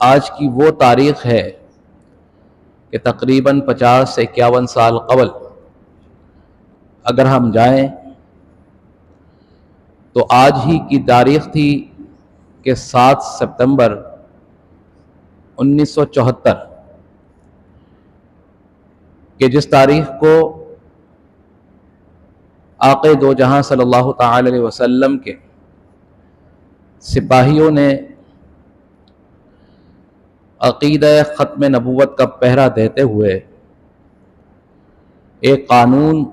آج کی وہ تاریخ ہے کہ تقریباً 50 سے 51 سال قبل اگر ہم جائیں تو آج ہی کی تاریخ تھی کہ 7 ستمبر 1974 کہ جس تاریخ کو آقا دو جہاں صلی اللہ تعالی علیہ وسلم کے سپاہیوں نے عقیدہ ختم نبوت کا پہرا دیتے ہوئے ایک قانون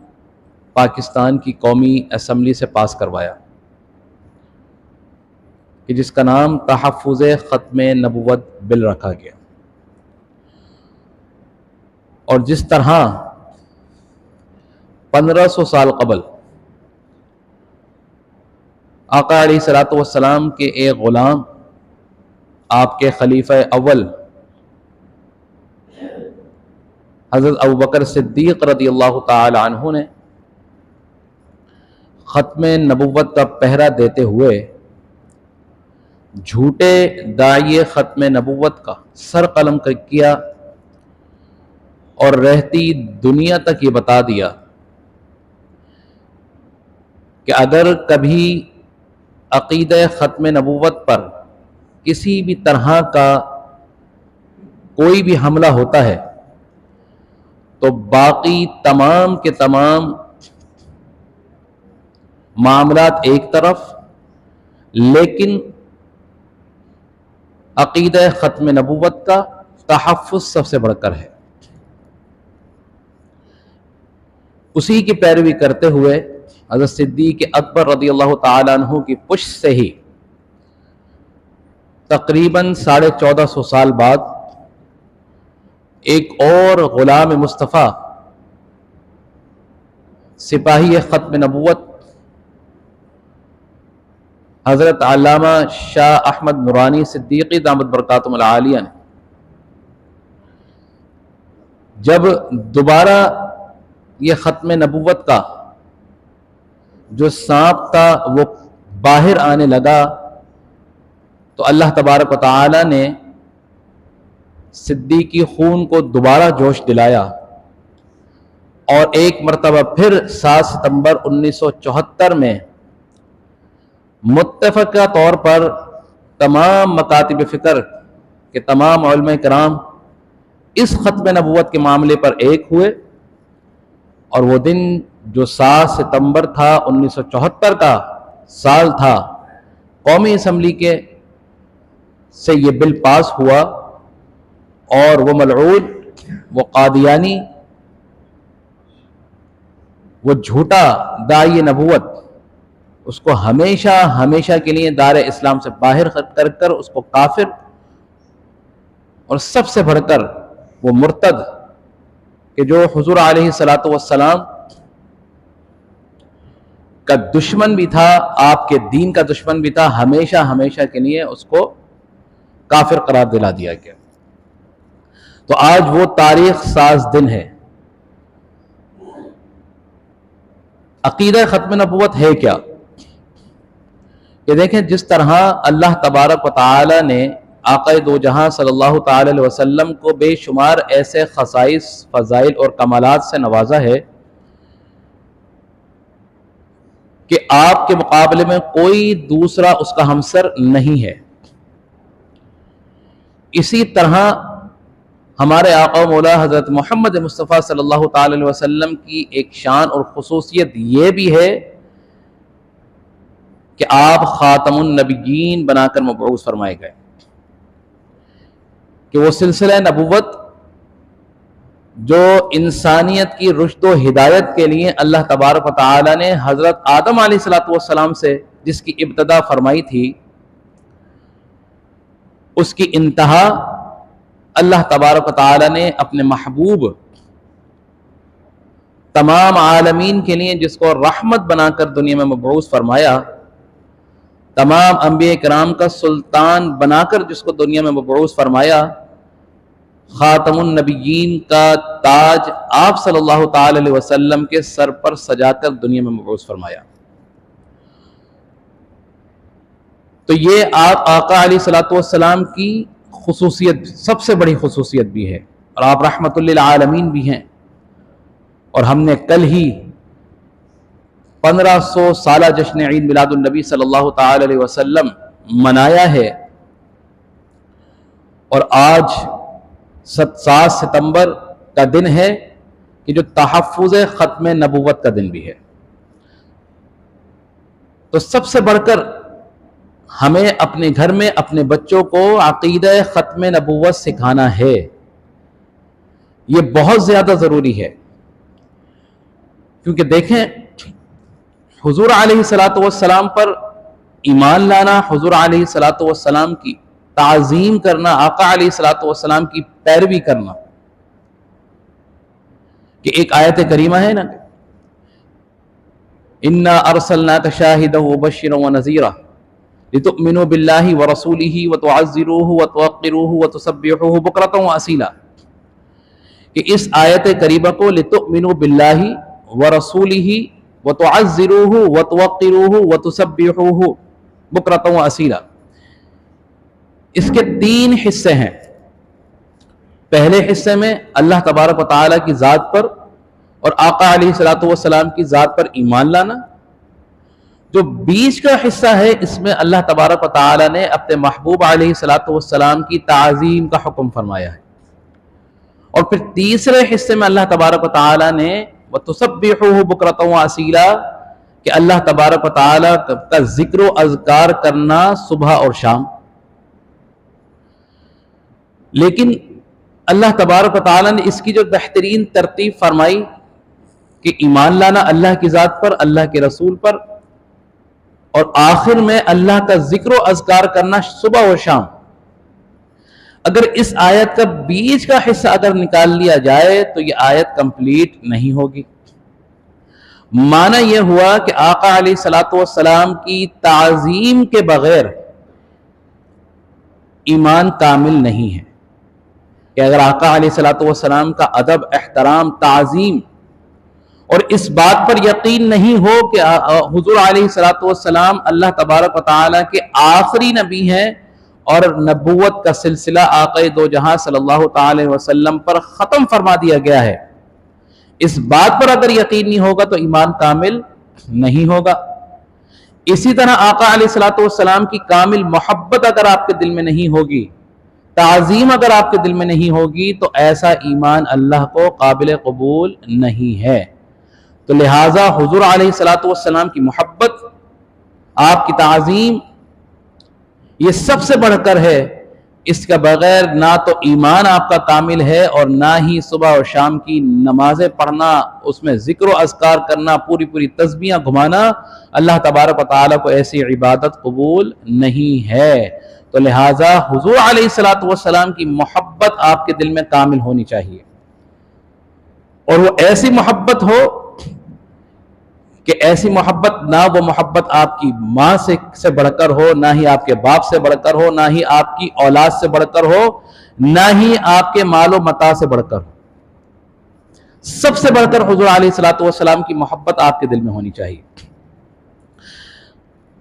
پاکستان کی قومی اسمبلی سے پاس کروایا کہ جس کا نام تحفظ ختم نبوت بل رکھا گیا. اور جس طرح 1500 سال قبل آقا علیہ الصلوۃ والسلام کے ایک غلام آپ کے خلیفہ اول حضرت ابوبکر صدیق رضی اللہ تعالی عنہ نے ختم نبوت کا پہرا دیتے ہوئے جھوٹے داعی ختم نبوت کا سر قلم کیا اور رہتی دنیا تک یہ بتا دیا کہ اگر کبھی عقیدہ ختم نبوت پر کسی بھی طرح کا کوئی بھی حملہ ہوتا ہے تو باقی تمام کے تمام معاملات ایک طرف، لیکن عقیدہ ختم نبوت کا تحفظ سب سے بڑھ کر ہے. اسی کی پیروی کرتے ہوئے حضرت صدیق اکبر رضی اللہ تعالی عنہ کی پشت سے ہی تقریباً 1450 سال بعد ایک اور غلام مصطفیٰ سپاہی ختم نبوت حضرت علامہ شاہ احمد نورانی صدیقی دامت برکاتہم العالیہ نے جب دوبارہ یہ ختم نبوت کا جو سانپ تھا وہ باہر آنے لگا تو اللہ تبارک و تعالی نے صدیقی خون کو دوبارہ جوش دلایا اور ایک مرتبہ پھر 7 ستمبر 1974 میں متفقہ طور پر تمام مکاتب فکر کے تمام علماء کرام اس ختم نبوت کے معاملے پر ایک ہوئے، اور وہ دن جو 7 ستمبر تھا 1974 کا سال تھا، قومی اسمبلی کے سے یہ بل پاس ہوا اور وہ ملعون، وہ قادیانی، وہ جھوٹا داعی نبوت، اس کو ہمیشہ ہمیشہ کے لیے دار اسلام سے باہر کر کر اس کو کافر اور سب سے بڑھ کر وہ مرتد کہ جو حضور علیہ الصلوۃ والسلام کا دشمن بھی تھا، آپ کے دین کا دشمن بھی تھا، ہمیشہ ہمیشہ کے لیے اس کو کافر قرار دلا دیا گیا. تو آج وہ تاریخ ساز دن ہے. عقیدہ ختم نبوت ہے کیا؟ کہ دیکھیں جس طرح اللہ تبارک و تعالی نے آقا دو جہاں صلی اللہ تعالی علیہ وسلم کو بے شمار ایسے خصائص، فضائل اور کمالات سے نوازا ہے کہ آپ کے مقابلے میں کوئی دوسرا اس کا ہمسر نہیں ہے. اسی طرح ہمارے آقا و مولا حضرت محمد مصطفیٰ صلی اللہ تعالی علیہ وسلم کی ایک شان اور خصوصیت یہ بھی ہے کہ آپ خاتم النبیین بنا کر مبعوث فرمائے گئے، کہ وہ سلسلہ نبوت جو انسانیت کی رشد و ہدایت کے لیے اللہ تبارک و تعالی نے حضرت آدم علیہ الصلوۃ والسلام سے جس کی ابتدا فرمائی تھی، اس کی انتہا اللہ تبارک و تعالی نے اپنے محبوب تمام عالمین کے لیے جس کو رحمت بنا کر دنیا میں مبعوث فرمایا، تمام انبیاء کرام کا سلطان بنا کر جس کو دنیا میں مبعوث فرمایا، خاتم النبیین کا تاج آپ صلی اللہ تعالی علیہ وسلم کے سر پر سجا کر دنیا میں مبعوث فرمایا. تو یہ آپ آقا علیہ الصلوۃ والسلام کی خصوصیت سب سے بڑی خصوصیت بھی ہے، اور آپ رحمت للعالمین بھی ہیں، اور ہم نے کل ہی 1500 سالہ جشن عید میلاد النبی صلی اللہ تعالی علیہ وسلم منایا ہے، اور آج 7 ستمبر کا دن ہے کہ جو تحفظ ختم نبوت کا دن بھی ہے۔ تو سب سے بڑھ کر ہمیں اپنے گھر میں اپنے بچوں کو عقیدہ ختم نبوت سکھانا ہے، یہ بہت زیادہ ضروری ہے، کیونکہ دیکھیں حضور علیہ الصلوۃ والسلام پر ایمان لانا، حضور علیہ الصلوۃ والسلام کی تعظیم کرنا، آقا علیہ الصلوۃ والسلام کی پیروی کرنا، کہ ایک آیت کریمہ ہے نا، اِنَّا أَرْسَلْنَاكَ شَاهِدًا وَمُبَشِّرًا وَنَذِيرًا لِتُؤْمِنُوا بِاللَّهِ وَرَسُولِهِ وَتُعَزِّرُوهُ وَتُوَقِّرُوهُ وَتُسَبِّحُوهُ بُكْرَةً وَأَصِيلًا، کہ اس آیت کریمہ کو لِتُؤْمِنُوا بِاللَّهِ وَرَسُولِهِ وَتُعَزِّرُوهُ وَتُوَقِّرُوهُ وَتُسَبِّحُوهُ بُكْرَةً وَأَصِيلًا، اس کے 3 حصے ہیں۔ پہلے حصے میں اللہ تبارک و تعالیٰ کی ذات پر اور آقا علیہ الصلوۃ والسلام کی ذات پر ایمان لانا، جو بیچ کا حصہ ہے اس میں اللہ تبارک و تعالیٰ نے اپنے محبوب علیہ الصلوۃ والسلام کی تعظیم کا حکم فرمایا ہے، اور پھر تیسرے حصے میں اللہ تبارک و تعالیٰ نے وَتُسَبِّحُوهُ بُكْرَةً وَأَصِيلًا کہ اللہ تبارک و تعالیٰ کا ذکر و اذکار کرنا صبح اور شام۔ لیکن اللہ تبارک و تعالیٰ نے اس کی جو بہترین ترتیب فرمائی کہ ایمان لانا اللہ کی ذات پر، اللہ کے رسول پر، اور آخر میں اللہ کا ذکر و اذکار کرنا صبح و شام۔ اگر اس آیت کا بیچ کا حصہ اگر نکال لیا جائے تو یہ آیت کمپلیٹ نہیں ہوگی۔ معنی یہ ہوا کہ آقا علیہ الصلوۃ والسلام کی تعظیم کے بغیر ایمان کامل نہیں ہے، کہ اگر آقا علیہ الصلوۃ والسلام کا ادب، احترام، تعظیم اور اس بات پر یقین نہیں ہو کہ حضور علیہ الصلوۃ والسلام اللہ تبارک و تعالیٰ کے آخری نبی ہیں اور نبوت کا سلسلہ آقا دو جہاں صلی اللہ تعالی علیہ وسلم پر ختم فرما دیا گیا ہے، اس بات پر اگر یقین نہیں ہوگا تو ایمان کامل نہیں ہوگا۔ اسی طرح آقا علیہ الصلوۃ والسلام کی کامل محبت اگر آپ کے دل میں نہیں ہوگی، تعظیم اگر آپ کے دل میں نہیں ہوگی، تو ایسا ایمان اللہ کو قابل قبول نہیں ہے۔ تو لہٰذا حضور علیہ الصلوۃ والسلام کی محبت، آپ کی تعظیم، یہ سب سے بڑھ کر ہے، اس کے بغیر نہ تو ایمان آپ کا کامل ہے اور نہ ہی صبح اور شام کی نمازیں پڑھنا، اس میں ذکر و اذکار کرنا، پوری پوری تسبیحاں گھمانا، اللہ تبارک و تعالیٰ کو ایسی عبادت قبول نہیں ہے۔ تو لہٰذا حضور علیہ الصلوۃ والسلام کی محبت آپ کے دل میں کامل ہونی چاہیے، اور وہ ایسی محبت ہو کہ ایسی محبت، نہ وہ محبت آپ کی ماں سے بڑھ کر ہو، نہ ہی آپ کے باپ سے بڑھ کر ہو، نہ ہی آپ کی اولاد سے بڑھ کر ہو، نہ ہی آپ کے مال و متاع سے بڑھ کر ہو۔ سب سے بڑھ کر حضور علیہ الصلوۃ والسلام کی محبت آپ کے دل میں ہونی چاہیے۔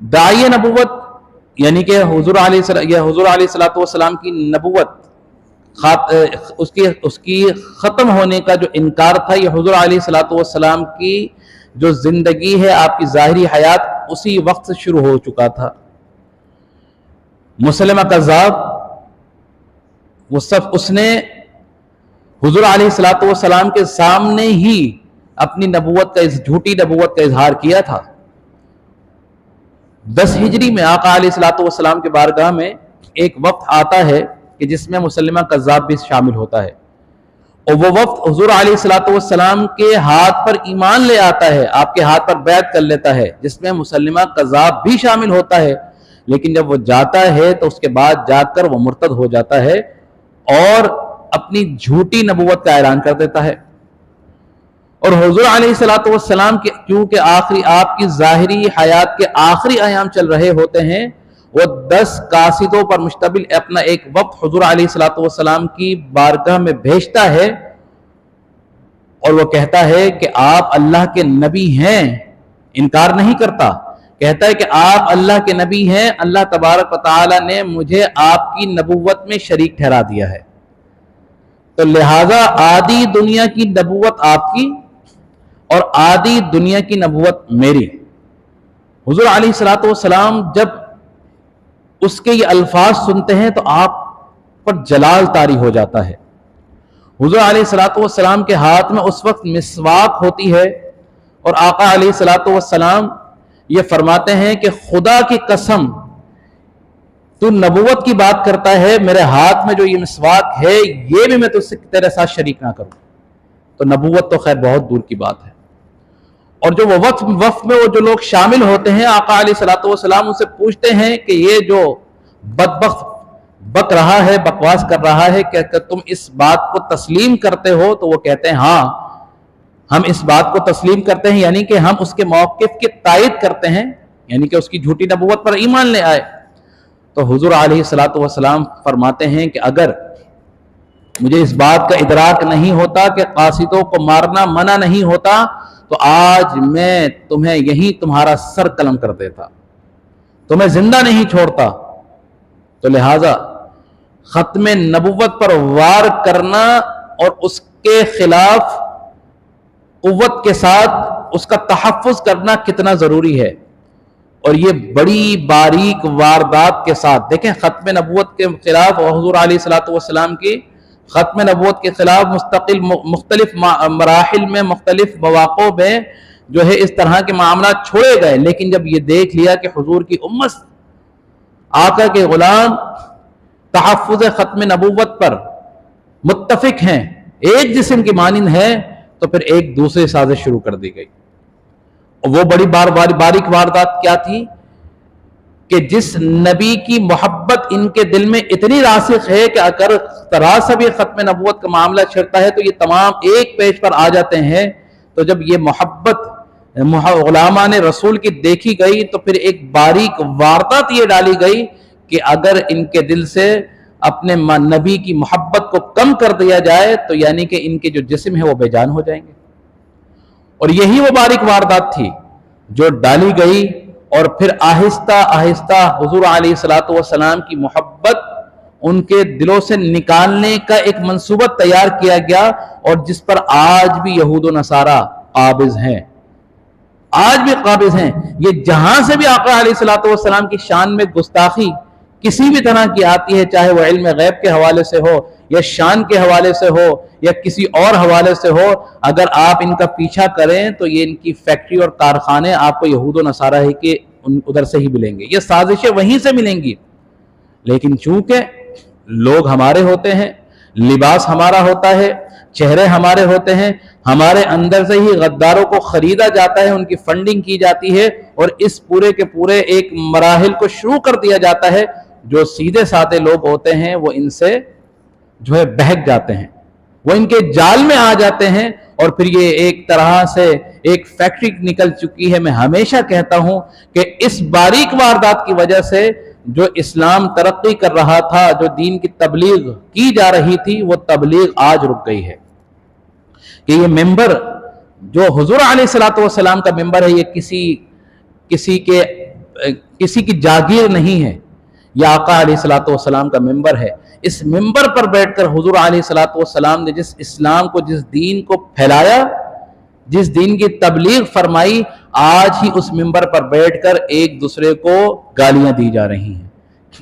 داعی نبوت یعنی کہ حضور علیہ الصلوۃ والسلام کی نبوت، اس کی ختم ہونے کا جو انکار تھا، یہ حضور علیہ الصلوۃ والسلام کی جو زندگی ہے، آپ کی ظاہری حیات، اسی وقت سے شروع ہو چکا تھا۔ مسلمہ کذاب، اس نے حضور علیہ الصلوۃ والسلام کے سامنے ہی اپنی نبوت کا، اس جھوٹی نبوت کا اظہار کیا تھا۔ 10 ہجری میں آقا علیہ الصلوۃ والسلام کے بارگاہ میں ایک وقت آتا ہے کہ جس میں مسلمہ کذاب بھی شامل ہوتا ہے، اور وہ وقت حضور علیہ الصلوۃ والسلام کے ہاتھ پر ایمان لے آتا ہے، آپ کے ہاتھ پر بیعت کر لیتا ہے، جس میں مسلمہ کذاب بھی شامل ہوتا ہے۔ لیکن جب وہ جاتا ہے تو اس کے بعد جا کر وہ مرتد ہو جاتا ہے اور اپنی جھوٹی نبوت کا اعلان کر دیتا ہے۔ اور حضور علیہ الصلوۃ والسلام کے کیونکہ آپ کی ظاہری حیات کے آخری ایام چل رہے ہوتے ہیں، وہ 10 قاصدوں پر مشتمل اپنا ایک وقت حضور علیہ الصلوۃ والسلام کی بارگاہ میں بھیجتا ہے، اور وہ کہتا ہے کہ آپ اللہ کے نبی ہیں، انکار نہیں کرتا کہتا ہے کہ آپ اللہ کے نبی ہیں، اللہ تبارک و تعالی نے مجھے آپ کی نبوت میں شریک ٹھہرا دیا ہے، تو لہذا آدھی دنیا کی نبوت آپ کی اور آدھی دنیا کی نبوت میری۔ حضور علیہ الصلوۃ والسلام جب اس کے یہ الفاظ سنتے ہیں تو آپ پر جلال طاری ہو جاتا ہے۔ حضور علیہ الصلوۃ والسلام کے ہاتھ میں اس وقت مسواک ہوتی ہے، اور آقا علیہ الصلوۃ والسلام یہ فرماتے ہیں کہ خدا کی قسم تو نبوت کی بات کرتا ہے، میرے ہاتھ میں جو یہ مسواک ہے یہ بھی میں تیرے ساتھ شریک نہ کروں، تو نبوت تو خیر بہت دور کی بات ہے۔ اور جو وہ وقت میں وہ جو لوگ شامل ہوتے ہیں، آقا علیہ الصلوۃ والسلام ان سے پوچھتے ہیں کہ یہ جو بدبخت بک رہا ہے، بکواس کر رہا ہے، کہ تم اس بات کو تسلیم کرتے ہو؟ تو وہ کہتے ہیں ہاں ہم اس بات کو تسلیم کرتے ہیں، یعنی کہ ہم اس کے موقف کی تائید کرتے ہیں، یعنی کہ اس کی جھوٹی نبوت پر ایمان لے آئے۔ تو حضور علیہ الصلوۃ والسلام فرماتے ہیں کہ اگر مجھے اس بات کا ادراک نہیں ہوتا کہ قاصدوں کو مارنا منع نہیں ہوتا تو آج میں تمہیں یہی تمہارا سر قلم کر دیتا، تمہیں زندہ نہیں چھوڑتا۔ تو لہٰذا ختم نبوت پر وار کرنا اور اس کے خلاف قوت کے ساتھ اس کا تحفظ کرنا کتنا ضروری ہے، اور یہ بڑی باریک واردات کے ساتھ۔ دیکھیں ختم نبوت کے خلاف حضور علیہ الصلوۃ والسلام کی ختم نبوت کے خلاف مختلف مراحل میں، مختلف مواقع میں جو ہے اس طرح کے معاملات چھوڑے گئے، لیکن جب یہ دیکھ لیا کہ حضور کی امت آقا کے غلام تحفظ ختم نبوت پر متفق ہیں، ایک جسم کی مانند ہے، تو پھر ایک دوسرے سازش شروع کر دی گئی۔ وہ بڑی باریک واردات کیا تھی کہ جس نبی کی محبت ان کے دل میں اتنی راسخ ہے کہ اگر ذرا سا بھی ختم نبوت کا معاملہ چھڑتا ہے تو یہ تمام ایک پیج پر آ جاتے ہیں۔ تو جب یہ محبت غلامان رسول کی دیکھی گئی تو پھر ایک باریک واردات یہ ڈالی گئی کہ اگر ان کے دل سے اپنے نبی کی محبت کو کم کر دیا جائے تو یعنی کہ ان کے جو جسم ہے وہ بے جان ہو جائیں گے۔ اور یہی وہ باریک واردات تھی جو ڈالی گئی، اور پھر آہستہ آہستہ حضور علیہ الصلوۃ والسلام کی محبت ان کے دلوں سے نکالنے کا ایک منصوبہ تیار کیا گیا، اور جس پر آج بھی یہود و نصارہ قابض ہیں، آج بھی قابض ہیں۔ یہ جہاں سے بھی آقا علیہ الصلوۃ والسلام کی شان میں گستاخی کسی بھی طرح کی آتی ہے، چاہے وہ علم غیب کے حوالے سے ہو یا شان کے حوالے سے ہو یا کسی اور حوالے سے ہو، اگر آپ ان کا پیچھا کریں تو یہ ان کی فیکٹری اور کارخانے آپ کو یہود و نصارہ ہی کے ادھر سے ہی ملیں گے، یہ سازشیں وہیں سے ملیں گی۔ لیکن چونکہ لوگ ہمارے ہوتے ہیں، لباس ہمارا ہوتا ہے، چہرے ہمارے ہوتے ہیں، ہمارے اندر سے ہی غداروں کو خریدا جاتا ہے، ان کی فنڈنگ کی جاتی ہے، اور اس پورے کے پورے ایک مراحل کو شروع کر دیا جاتا ہے۔ جو سیدھے سادے لوگ ہوتے ہیں وہ ان سے جو ہے بہک جاتے ہیں، وہ ان کے جال میں آ جاتے ہیں، اور پھر یہ ایک طرح سے ایک فیکٹری نکل چکی ہے۔ میں ہمیشہ کہتا ہوں کہ اس باریک واردات کی وجہ سے جو اسلام ترقی کر رہا تھا، جو دین کی تبلیغ کی جا رہی تھی، وہ تبلیغ آج رک گئی ہے۔ کہ یہ ممبر جو حضور علیہ الصلوۃ والسلام کا ممبر ہے، یہ کسی کی جاگیر نہیں ہے، یہ آقا علیہ الصلوۃ والسلام کا ممبر ہے۔ اس ممبر پر بیٹھ کر حضور علیہ الصلوۃ والسلام نے جس اسلام کو، جس دین کو پھیلایا، جس دین کی تبلیغ فرمائی، آج ہی اس ممبر پر بیٹھ کر ایک دوسرے کو گالیاں دی جا رہی ہیں،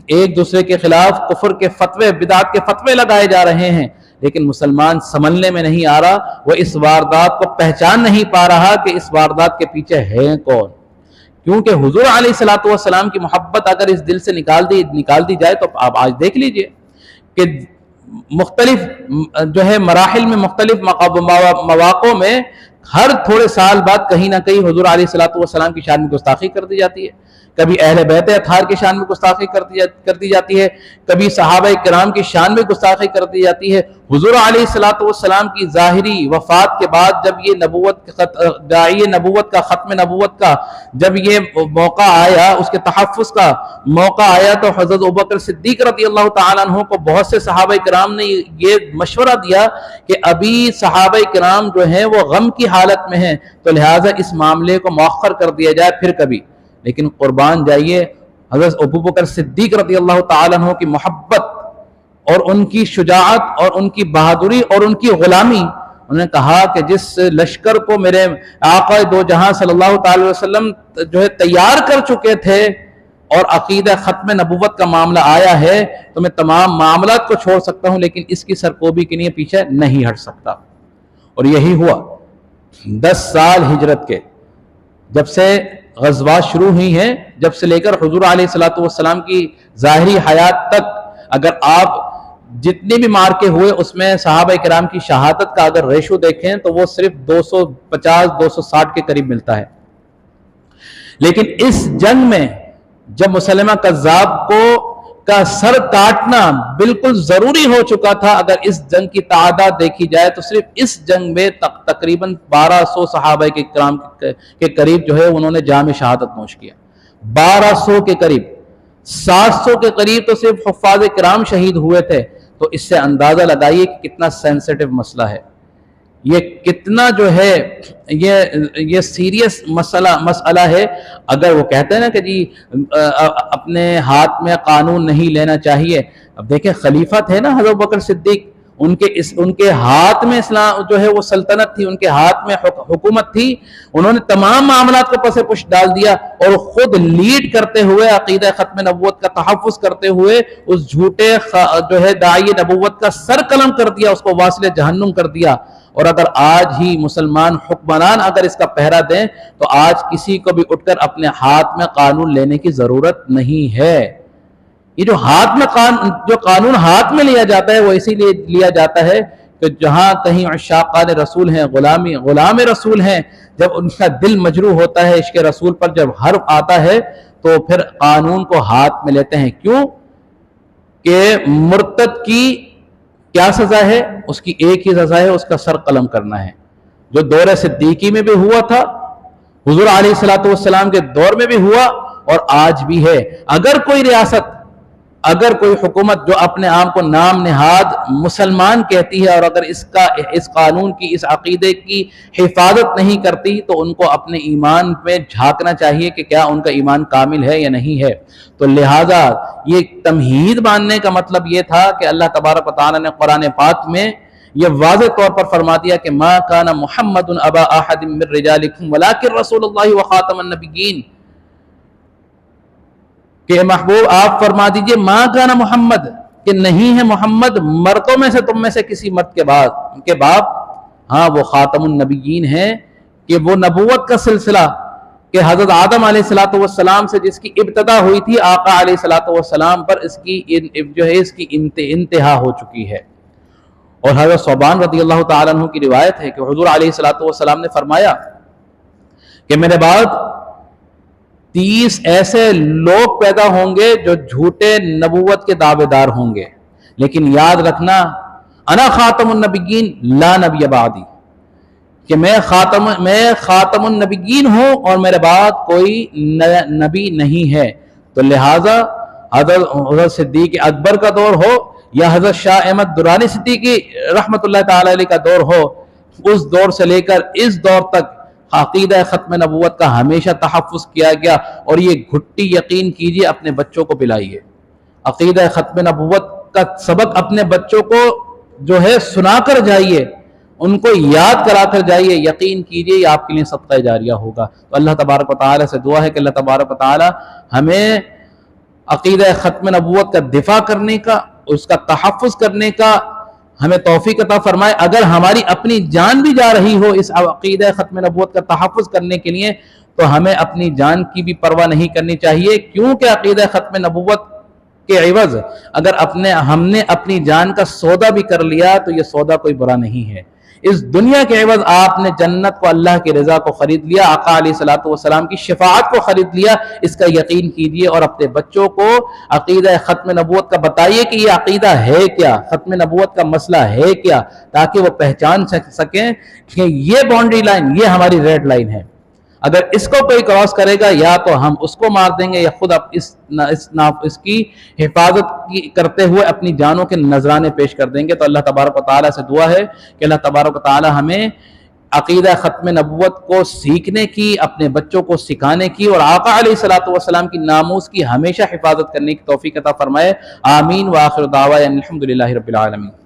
ایک دوسرے کے خلاف کفر کے فتوے، بدعت کے فتوے لگائے جا رہے ہیں، لیکن مسلمان سمجھنے میں نہیں آ رہا، وہ اس واردات کو پہچان نہیں پا رہا کہ اس واردات کے پیچھے ہے کون۔ کیونکہ حضور علیہ الصلوۃ والسلام کی محبت اگر اس دل سے نکال دی جائے تو آپ آج دیکھ لیجئے کہ مختلف جو ہے مراحل میں، مختلف مواقع میں ہر تھوڑے سال بعد کہیں نہ کہیں حضور علیہ الصلوۃ والسلام کی شان میں گستاخی کر دی جاتی ہے، کبھی اہل بیت اطہار کی شان میں گستاخی کر دی جاتی ہے، کبھی صحابہ کرام کی شان میں گستاخی کر دی جاتی ہے۔ حضور علیہ الصلوۃ والسلام کی ظاہری وفات کے بعد جب یہ داعی نبوت کا، ختم نبوت کا جب یہ موقع آیا، اس کے تحفظ کا موقع آیا، تو حضرت ابوبکر صدیق رضی اللہ تعالیٰ عنہ کو بہت سے صحابہ کرام نے یہ مشورہ دیا کہ ابھی صحابہ کرام جو ہیں وہ غم کی حالت میں ہیں، تو لہٰذا اس معاملے کو مؤخر کر دیا جائے، پھر کبھی لیکن قربان جائیے حضرت ابو بکر صدیق رضی اللہ تعالیٰ عنہ کی محبت اور ان کی شجاعت اور ان کی بہادری اور ان کی غلامی، انہوں نے کہا کہ جس لشکر کو میرے آقا دو جہاں صلی اللہ تعالی وسلم جو ہے تیار کر چکے تھے اور عقیدہ ختم نبوت کا معاملہ آیا ہے تو میں تمام معاملات کو چھوڑ سکتا ہوں لیکن اس کی سرکوبی کے لیے پیچھے نہیں ہٹ سکتا۔ اور یہی ہوا 10 سال ہجرت کے، جب سے غزوات شروع ہوئی ہیں، جب سے لے کر حضور علیہ الصلوۃ والسلام کی ظاہری حیات تک، اگر آپ جتنے بھی مارکے ہوئے اس میں صحابہ کرام کی شہادت کا اگر ریشو دیکھیں تو وہ صرف 250-260 کے قریب ملتا ہے۔ لیکن اس جنگ میں جب مسلمہ کذاب کا سر کاٹنا بالکل ضروری ہو چکا تھا، اگر اس جنگ کی تعداد دیکھی جائے تو صرف اس جنگ میں تقریباً 1200 صحابہ کرام کے قریب جو ہے انہوں نے جام شہادت نوش کیا۔ 1200 کے قریب، 700 کے قریب تو صرف حفاظ کرام شہید ہوئے تھے۔ تو اس سے اندازہ لگائیے کہ کتنا سینسٹیو مسئلہ ہے، یہ کتنا جو ہے یہ سیریس مسئلہ ہے۔ اگر وہ کہتے ہیں نا کہ جی اپنے ہاتھ میں قانون نہیں لینا چاہیے، اب دیکھیں خلیفہ تھے نا حضرت بکر صدیق، ان کے ہاتھ میں اسلام جو ہے وہ سلطنت تھی، ان کے ہاتھ میں حکومت تھی، انہوں نے تمام معاملات کو پس پش ڈال دیا اور خود لیڈ کرتے ہوئے عقیدہ ختم نبوت کا تحفظ کرتے ہوئے اس جھوٹے جو ہے داعی نبوت کا سر قلم کر دیا، اس کو واصل جہنم کر دیا۔ اور اگر آج ہی مسلمان حکمران اگر اس کا پہرا دیں تو آج کسی کو بھی اٹھ کر اپنے ہاتھ میں قانون لینے کی ضرورت نہیں ہے۔ یہ جو قانون ہاتھ میں لیا جاتا ہے وہ اسی لیے لیا جاتا ہے کہ جہاں کہیں عشاقان رسول ہیں، غلام رسول ہیں، جب ان کا دل مجروح ہوتا ہے عشق رسول پر، جب حرف آتا ہے تو پھر قانون کو ہاتھ میں لیتے ہیں۔ کیوں کہ مرتد کی کیا سزا ہے؟ اس کی ایک ہی سزا ہے، اس کا سر قلم کرنا ہے، جو دور صدیقی میں بھی ہوا تھا، حضور علیہ الصلوۃ والسلام کے دور میں بھی ہوا اور آج بھی ہے۔ اگر کوئی ریاست، اگر کوئی حکومت جو اپنے آپ کو نام نہاد مسلمان کہتی ہے اور اگر اس قانون کی، اس عقیدے کی حفاظت نہیں کرتی تو ان کو اپنے ایمان میں جھانکنا چاہیے کہ کیا ان کا ایمان کامل ہے یا نہیں ہے۔ تو لہٰذا یہ تمہید ماننے کا مطلب یہ تھا کہ اللہ تبارک و تعالیٰ نے قرآن پاک میں یہ واضح طور پر فرما دیا کہ ما کان محمد ابا احد من رجالکم ولکن رسول اللہ وخاتم النبیین، کہ محبوب آپ فرما دیجئے ما کان محمد، کہ نہیں ہے محمد مردوں میں سے، تم میں سے کسی مرد کے بعد، ہاں وہ خاتم النبیین ہیں، کہ وہ نبوت کا سلسلہ کہ حضرت آدم علیہ الصلوۃ والسلام سے جس کی ابتدا ہوئی تھی، آقا علیہ الصلوۃ والسلام پر اس کی انتہا ہو چکی ہے۔ اور حضرت ثوبان رضی اللہ تعالیٰ عنہ کی روایت ہے کہ حضور علیہ الصلوۃ والسلام نے فرمایا کہ میرے بعد 30 ایسے لوگ پیدا ہوں گے جو جھوٹے نبوت کے دعوے دار ہوں گے، لیکن یاد رکھنا انا خاتم النبیین لا نبی بعدی، کہ میں خاتم النبیین ہوں اور میرے بعد کوئی نبی نہیں ہے۔ تو لہٰذا حضرت صدیق اکبر کا دور ہو یا حضرت شاہ احمد درانی صدیقی رحمت اللہ تعالی علیہ کا دور ہو، اس دور سے لے کر اس دور تک عقیدہ ختم نبوت کا ہمیشہ تحفظ کیا گیا۔ اور یہ گھٹی یقین کیجئے اپنے بچوں کو پلائیے، عقیدہ ختم نبوت کا سبق اپنے بچوں کو جو ہے سنا کر جائیے، ان کو یاد کرا کر جائیے، یقین کیجئے یہ آپ کے لیے صدقہ جاریہ ہوگا۔ تو اللہ تبارک و تعالیٰ سے دعا ہے کہ اللہ تبارک و تعالیٰ ہمیں عقیدہ ختم نبوت کا دفاع کرنے کا، اس کا تحفظ کرنے کا ہمیں توفیق عطا فرمائے۔ اگر ہماری اپنی جان بھی جا رہی ہو اس عقیدہ ختم نبوت کا تحفظ کرنے کے لیے تو ہمیں اپنی جان کی بھی پرواہ نہیں کرنی چاہیے، کیونکہ عقیدہ ختم نبوت کے عوض اگر ہم نے اپنی جان کا سودا بھی کر لیا تو یہ سودا کوئی برا نہیں ہے۔ اس دنیا کے عوض آپ نے جنت کو، اللہ کی رضا کو خرید لیا، آقا علیہ الصلوۃ والسلام کی شفاعت کو خرید لیا، اس کا یقین کیجئے اور اپنے بچوں کو عقیدہ ختم نبوت کا بتائیے کہ یہ عقیدہ ہے کیا، ختم نبوت کا مسئلہ ہے کیا، تاکہ وہ پہچان سکیں کہ یہ باؤنڈری لائن، یہ ہماری ریڈ لائن ہے، اگر اس کو کوئی کراس کرے گا یا تو ہم اس کو مار دیں گے یا خود اس کی حفاظت کرتے ہوئے اپنی جانوں کے نذرانے پیش کر دیں گے۔ تو اللہ تبارک و تعالیٰ سے دعا ہے کہ اللہ تبارک و تعالیٰ ہمیں عقیدہ ختم نبوت کو سیکھنے کی، اپنے بچوں کو سکھانے کی، اور آقا علیہ الصلوۃ والسلام کی ناموس کی ہمیشہ حفاظت کرنے کی توفیق عطا فرمائے۔ آمین۔ وآخر دعوانا الحمد للہ رب العالمین۔